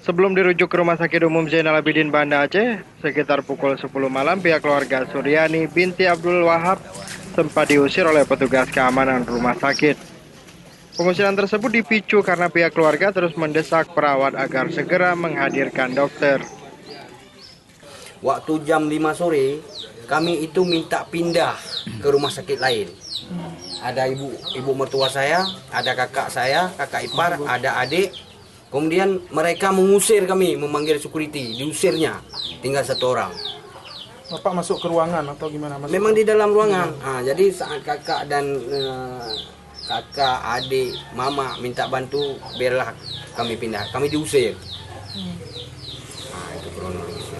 Sebelum dirujuk ke Rumah Sakit Umum Zainal Abidin Banda Aceh, sekitar pukul 10 malam pihak keluarga Suryani binti Abdul Wahab sempat diusir oleh petugas keamanan rumah sakit. Pengusiran tersebut dipicu karena pihak keluarga terus mendesak perawat agar segera menghadirkan dokter. Waktu jam 5 sore, kami itu minta pindah ke rumah sakit lain. Ada ibu mertua saya, ada kakak saya, kakak ipar, ada adik. Kemudian mereka mengusir kami, memanggil security, diusirnya. Tinggal satu orang. Bapak masuk ke ruangan atau gimana? Memang di dalam ruangan. Jadi saat kakak dan kakak, adik, mama minta bantu, biarlah kami pindah. Kami diusir. Itu kronologisnya.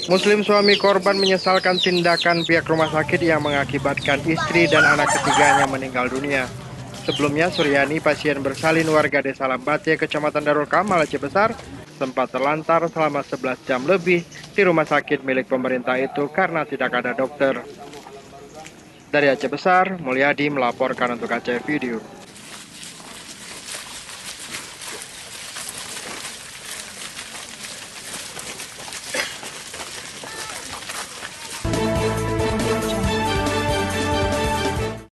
Muslim suami korban menyesalkan tindakan pihak rumah sakit yang mengakibatkan istri dan anak ketiganya meninggal dunia. Sebelumnya, Suryani, pasien bersalin warga Desa Lambate, Kecamatan Darul Kamal, Aceh Besar, sempat terlantar selama 11 jam lebih di rumah sakit milik pemerintah itu karena tidak ada dokter. Dari Aceh Besar, Mulyadi melaporkan untuk Aceh Video.